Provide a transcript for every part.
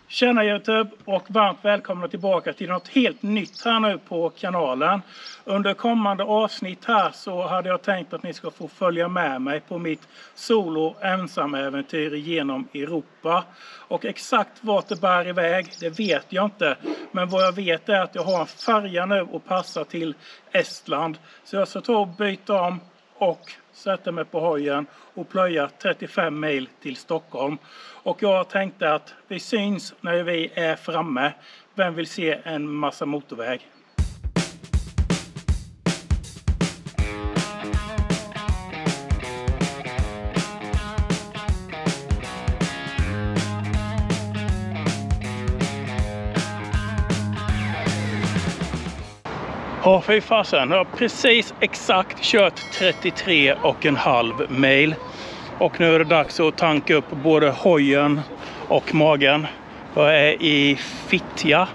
Tjena YouTube och varmt välkomna tillbaka till något helt nytt här nu på kanalen. Under kommande avsnitt här så hade jag tänkt att ni ska få följa med mig på mitt solo ensamäventyr genom Europa. Och exakt vart det bär iväg, det vet jag inte. Men vad jag vet är att jag har en färja nu och passar till Estland. Så jag ska ta och byta om och sätta mig på hojen och plöja 35 mil till Stockholm. Och jag tänkte att vi syns när vi är framme. Vem vill se en massa motorväg? Ja, fy fasen. Jag har precis exakt kört 33,5 mil. Och nu är det dags att tanka upp både hojen och magen. Jag är i Fittja.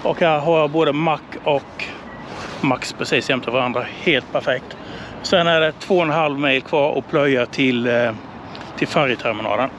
Och här har jag både Mac och Max precis jämte varandra. Helt perfekt. Sen är det 2,5 mil kvar att plöja till färjeterminalen.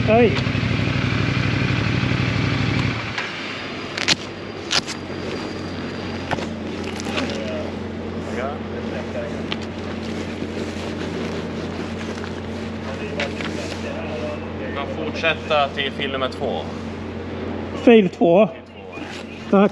Oj. Vi kan fortsätta till fil nummer 2. Fil 2. Tack.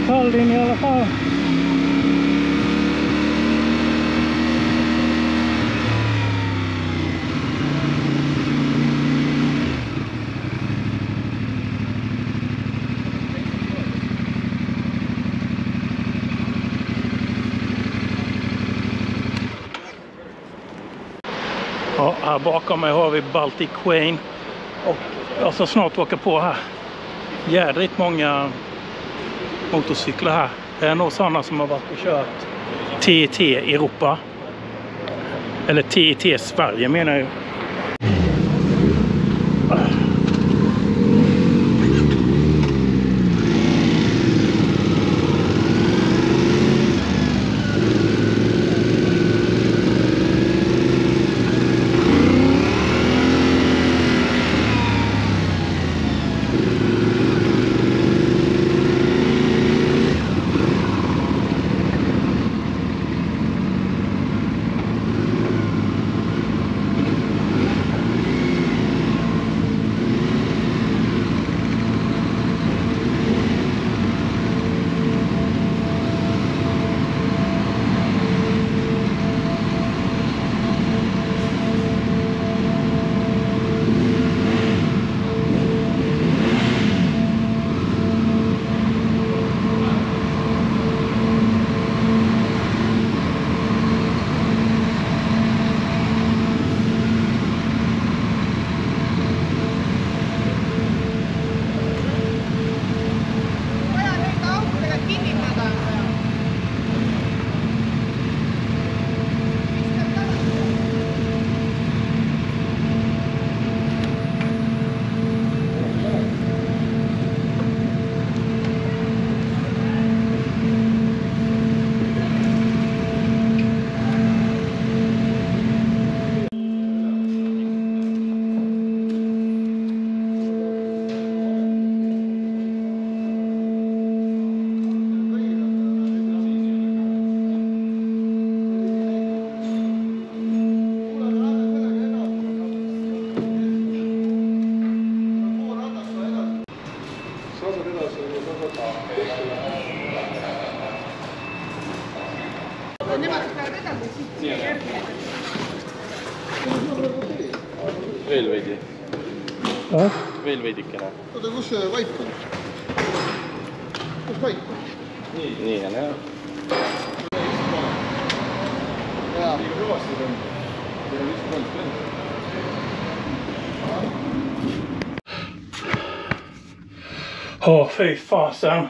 Kallin i alla fall. Ja, här bakom mig har vi Baltic Queen och jag ska snart åka på här. Jädrigt många motorcyklar här. Det är nog sådana som har varit och kört TET Europa. Eller TET Sverige menar jag. Veel veidi. Veel veidikene. Oota, kus see vaip on? Kus vaip on? Nii on jah. Jaa. Ja, fy fasen.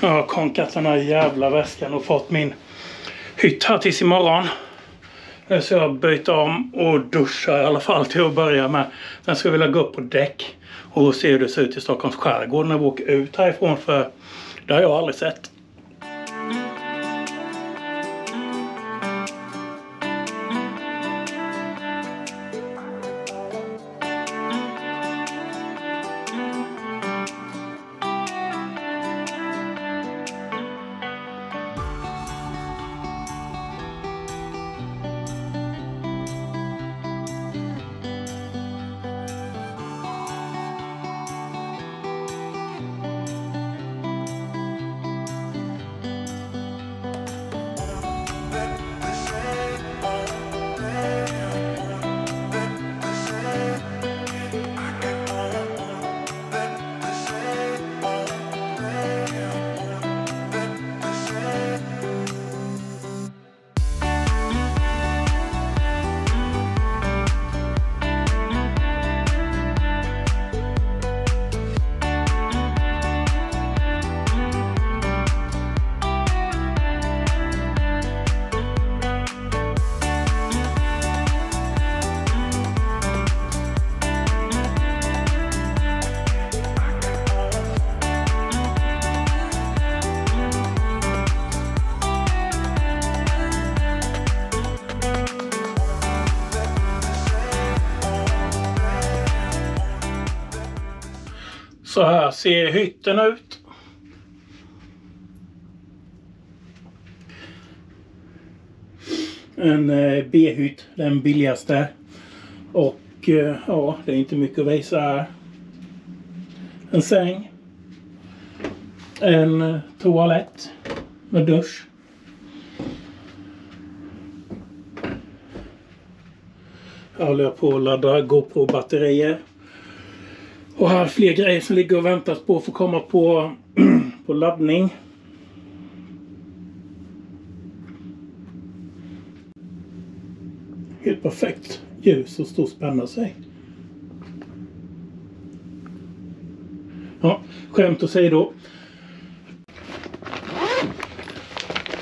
Jag har konkat den här jävla väskan och fått min hytt här tills imorgon. Nu ska jag byta om och duscha i alla fall till att börja med. Sen ska jag vilja gå upp på däck och se hur det ser ut i Stockholms skärgård när vi åker ut härifrån, för det har jag aldrig sett. Så här ser hytten ut. En B-hytt, den billigaste. Och ja, det är inte mycket att visa här. En säng. en toalett med dusch. Jag håller på att ladda GoPro-batterier. Och här är fler grejer som ligger och väntas på att få komma på laddning. Helt perfekt ljus och stå och spänna sig. Ja, skämt åsido.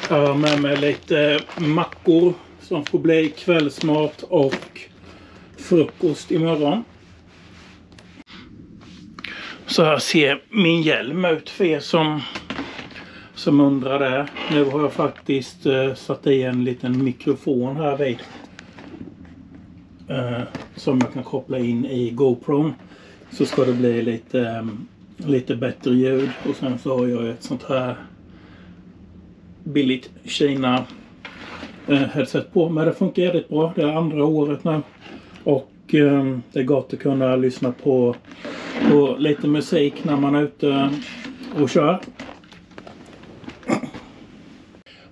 Jag har med mig lite mackor som får bli kvällsmat och frukost imorgon. Så här ser min hjälm ut för er som undrar det. Nu har jag faktiskt satt i en liten mikrofon här vid. Som jag kan koppla in i GoPro. Så ska det bli lite bättre ljud. Och sen så har jag ett sånt här billigt Kina headset på. Men det funkar jävligt bra. Det är andra året nu. Och det är gott att kunna lyssna på lite musik när man är ute och kör.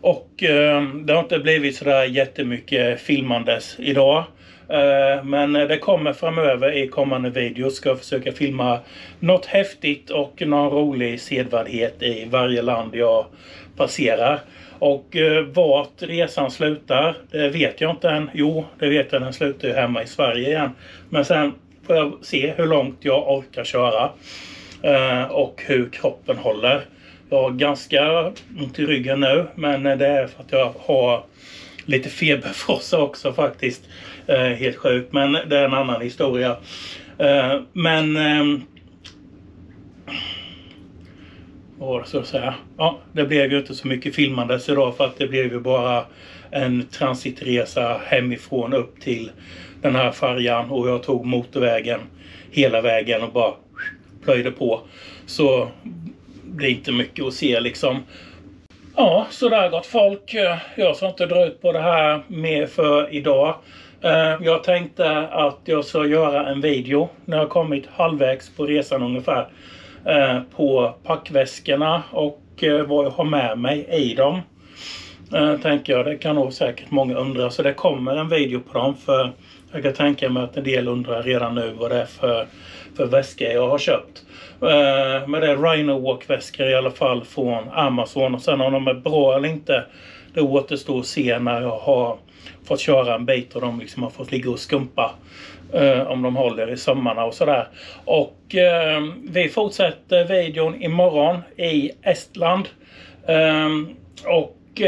Och det har inte blivit sådär jättemycket filmandes idag. Men det kommer framöver i kommande videos. Ska jag försöka filma något häftigt och någon rolig sedvärdighet i varje land jag passerar. Och vart resan slutar, det vet jag inte än. Jo, det vet jag, den slutar ju hemma i Sverige igen. Men sen får jag se hur långt jag orkar köra. Och hur kroppen håller. Jag har ganska ont i ryggen nu, men det är för att jag har lite feberfrossa också faktiskt. Helt sjukt, men det är en annan historia. Vad ska jag säga? Ja, det blev ju inte så mycket filmandes idag för att det blev ju bara en transitresa hemifrån upp till den här färjan. Och jag tog motorvägen hela vägen och bara plöjde på. Så det är inte mycket att se liksom. Ja, så där gott folk. Jag ska inte dra ut på det här mer för idag. Jag tänkte att jag ska göra en video när jag kommit halvvägs på resan ungefär. På packväskorna och vad jag har med mig i dem. Tänker jag, det kan nog säkert många undra. Så det kommer en video på dem, för jag kan tänka mig att en del undrar redan nu vad det är för väskor jag har köpt. Men det är Rhino Walk-väskor i alla fall från Amazon. Och sen om de är bra eller inte, det återstår att se när jag har fått köra en bit och de liksom har fått ligga och skumpa. Om de håller i sömmarna och sådär. Och vi fortsätter videon imorgon i Estland. Och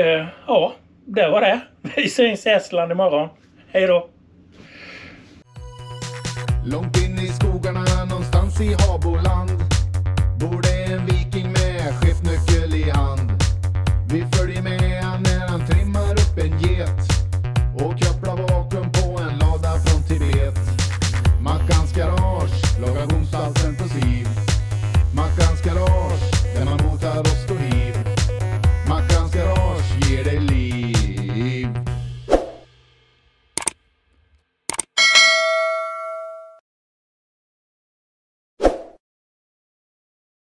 ja, det var det. Vi syns i Estland imorgon. Hej då! Långt in i skogarna, någonstans i Haboland.